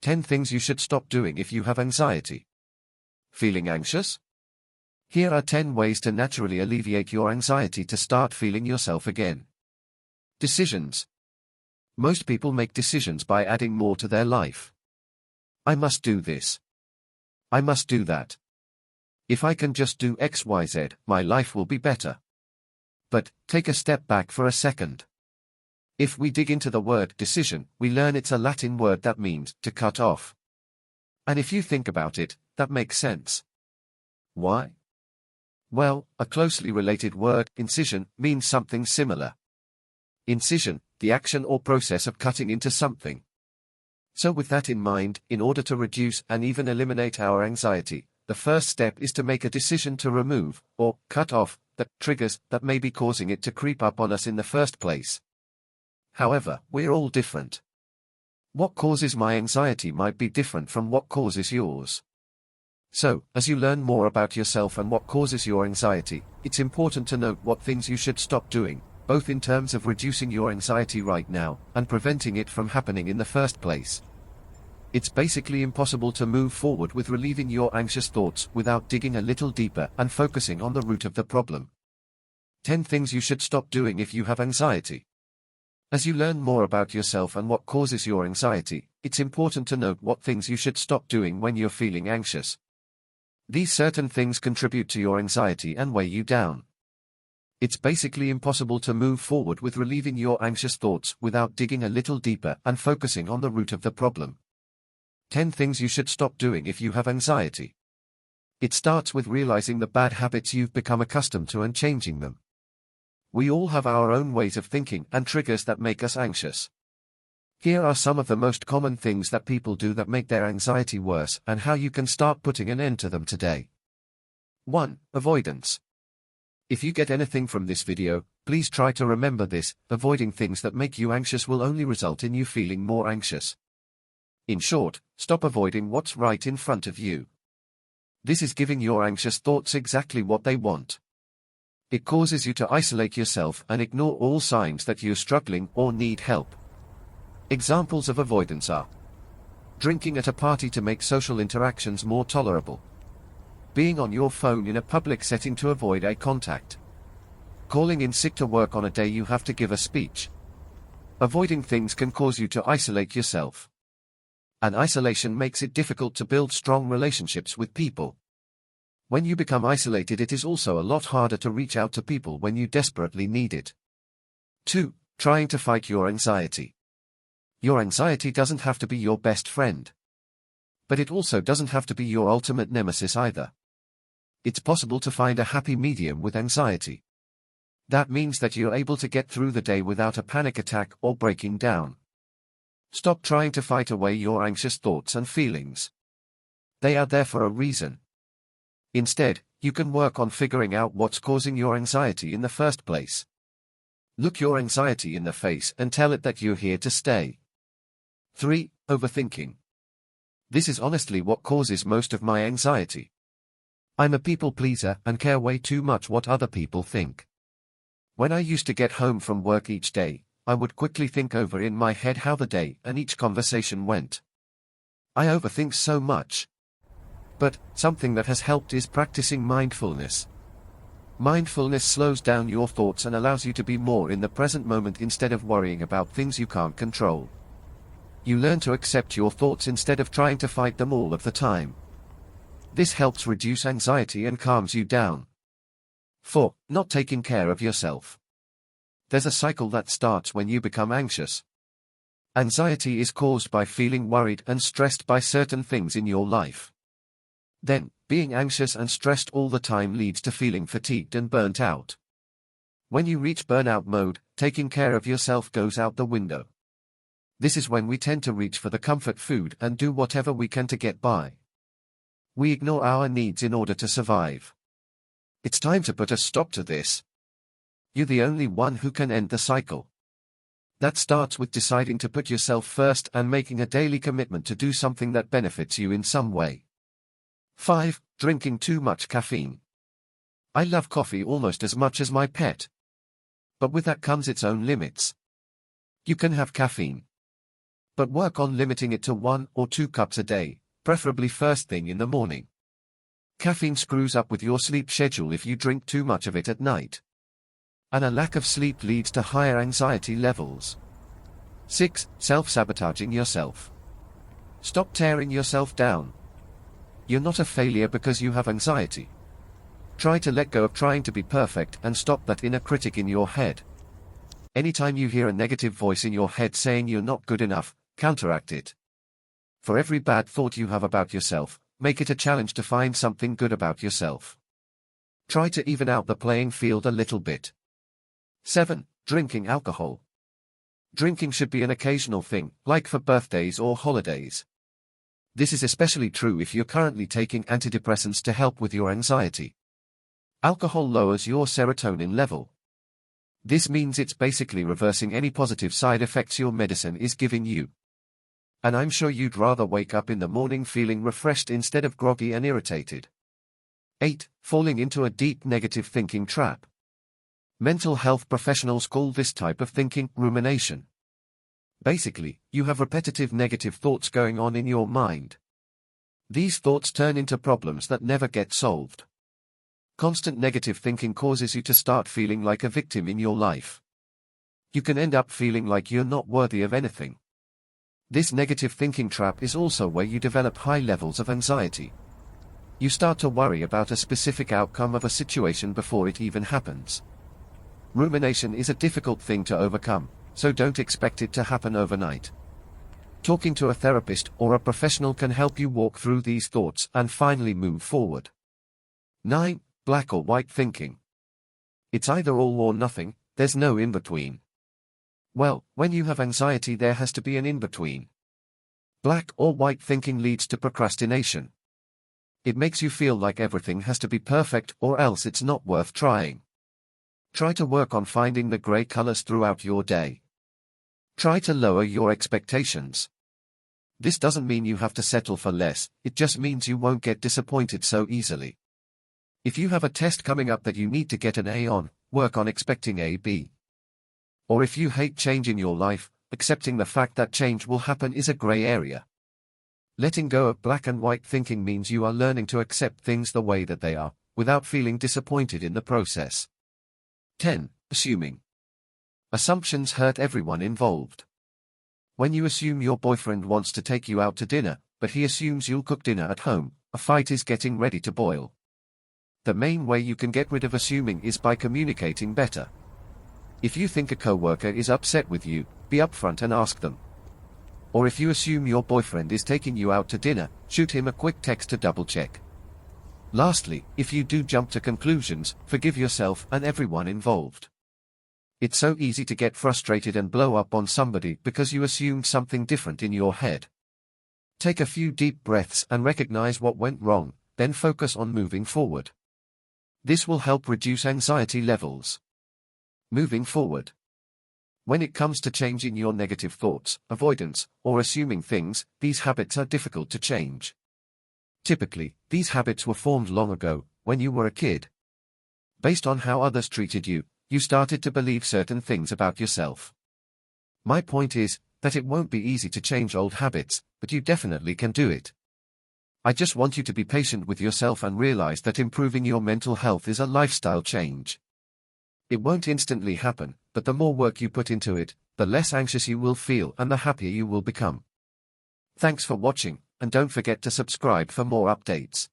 10 things you should stop doing if you have anxiety. Feeling anxious? Here are 10 ways to naturally alleviate your anxiety to start feeling yourself again. Decisions. Most people make decisions by adding more to their life. I must do this. I must do that. If I can just do X, Y, Z, my life will be better. But, take a step back for a second. If we dig into the word decision, we learn it's a Latin word that means to cut off. And if you think about it, that makes sense. Why? Well, a closely related word, incision, means something similar. Incision, the action or process of cutting into something. So with that in mind, in order to reduce and even eliminate our anxiety, the first step is to make a decision to remove, or cut off, the triggers that may be causing it to creep up on us in the first place. However, we're all different. What causes my anxiety might be different from what causes yours. So, as you learn more about yourself and what causes your anxiety, it's important to note what things you should stop doing, both in terms of reducing your anxiety right now and preventing it from happening in the first place. It's basically impossible to move forward with relieving your anxious thoughts without digging a little deeper and focusing on the root of the problem. 10 things you should stop doing if you have anxiety. As you learn more about yourself and what causes your anxiety, it's important to note what things you should stop doing when you're feeling anxious. These certain things contribute to your anxiety and weigh you down. It's basically impossible to move forward with relieving your anxious thoughts without digging a little deeper and focusing on the root of the problem. 10 things you should stop doing if you have anxiety. It starts with realizing the bad habits you've become accustomed to and changing them. We all have our own ways of thinking and triggers that make us anxious. Here are some of the most common things that people do that make their anxiety worse and how you can start putting an end to them today. 1. Avoidance. If you get anything from this video, please try to remember this: avoiding things that make you anxious will only result in you feeling more anxious. In short, stop avoiding what's right in front of you. This is giving your anxious thoughts exactly what they want. It causes you to isolate yourself and ignore all signs that you're struggling or need help. Examples of avoidance are: drinking at a party to make social interactions more tolerable, being on your phone in a public setting to avoid eye contact, calling in sick to work on a day you have to give a speech. Avoiding things can cause you to isolate yourself. And isolation makes it difficult to build strong relationships with people. When you become isolated, it is also a lot harder to reach out to people when you desperately need it. 2. Trying to fight your anxiety. Your anxiety doesn't have to be your best friend. But it also doesn't have to be your ultimate nemesis either. It's possible to find a happy medium with anxiety. That means that you're able to get through the day without a panic attack or breaking down. Stop trying to fight away your anxious thoughts and feelings. They are there for a reason. Instead, you can work on figuring out what's causing your anxiety in the first place. Look your anxiety in the face and tell it that you're here to stay. 3. Overthinking. This is honestly what causes most of my anxiety. I'm a people pleaser and care way too much what other people think. When I used to get home from work each day, I would quickly think over in my head how the day and each conversation went. I overthink so much. But, something that has helped is practicing mindfulness. Mindfulness slows down your thoughts and allows you to be more in the present moment instead of worrying about things you can't control. You learn to accept your thoughts instead of trying to fight them all of the time. This helps reduce anxiety and calms you down. 4. Not taking care of yourself. There's a cycle that starts when you become anxious. Anxiety is caused by feeling worried and stressed by certain things in your life. Then, being anxious and stressed all the time leads to feeling fatigued and burnt out. When you reach burnout mode, taking care of yourself goes out the window. This is when we tend to reach for the comfort food and do whatever we can to get by. We ignore our needs in order to survive. It's time to put a stop to this. You're the only one who can end the cycle. That starts with deciding to put yourself first and making a daily commitment to do something that benefits you in some way. 5. Drinking too much caffeine. I love coffee almost as much as my pet. But with that comes its own limits. You can have caffeine. But work on limiting it to 1 or 2 cups a day, preferably first thing in the morning. Caffeine screws up with your sleep schedule if you drink too much of it at night. And a lack of sleep leads to higher anxiety levels. 6. Self-sabotaging yourself. Stop tearing yourself down. You're not a failure because you have anxiety. Try to let go of trying to be perfect and stop that inner critic in your head. Anytime you hear a negative voice in your head saying you're not good enough, counteract it. For every bad thought you have about yourself, make it a challenge to find something good about yourself. Try to even out the playing field a little bit. 7. Drinking alcohol. Drinking should be an occasional thing, like for birthdays or holidays. This is especially true if you're currently taking antidepressants to help with your anxiety. Alcohol lowers your serotonin level. This means it's basically reversing any positive side effects your medicine is giving you. And I'm sure you'd rather wake up in the morning feeling refreshed instead of groggy and irritated. 8. Falling into a deep negative thinking trap. Mental health professionals call this type of thinking rumination. Basically, you have repetitive negative thoughts going on in your mind. These thoughts turn into problems that never get solved. Constant negative thinking causes you to start feeling like a victim in your life. You can end up feeling like you're not worthy of anything. This negative thinking trap is also where you develop high levels of anxiety. You start to worry about a specific outcome of a situation before it even happens. Rumination is a difficult thing to overcome, so don't expect it to happen overnight. Talking to a therapist or a professional can help you walk through these thoughts and finally move forward. 9. Black or white thinking. It's either all or nothing, there's no in-between. Well, when you have anxiety there has to be an in-between. Black or white thinking leads to procrastination. It makes you feel like everything has to be perfect or else it's not worth trying. Try to work on finding the gray colors throughout your day. Try to lower your expectations. This doesn't mean you have to settle for less, it just means you won't get disappointed so easily. If you have a test coming up that you need to get an A on, work on expecting a B. Or if you hate change in your life, accepting the fact that change will happen is a gray area. Letting go of black and white thinking means you are learning to accept things the way that they are, without feeling disappointed in the process. 10. Assuming. Assumptions hurt everyone involved. When you assume your boyfriend wants to take you out to dinner, but he assumes you'll cook dinner at home, a fight is getting ready to boil. The main way you can get rid of assuming is by communicating better. If you think a coworker is upset with you, be upfront and ask them. Or if you assume your boyfriend is taking you out to dinner, shoot him a quick text to double-check. Lastly, if you do jump to conclusions, forgive yourself and everyone involved. It's so easy to get frustrated and blow up on somebody because you assumed something different in your head. Take a few deep breaths and recognize what went wrong, then focus on moving forward. This will help reduce anxiety levels. Moving forward. When it comes to changing your negative thoughts, avoidance, or assuming things, these habits are difficult to change. Typically, these habits were formed long ago, when you were a kid. Based on how others treated you, you started to believe certain things about yourself. My point is that it won't be easy to change old habits, but you definitely can do it. I just want you to be patient with yourself and realize that improving your mental health is a lifestyle change. It won't instantly happen, but the more work you put into it, the less anxious you will feel and the happier you will become. Thanks for watching, and don't forget to subscribe for more updates.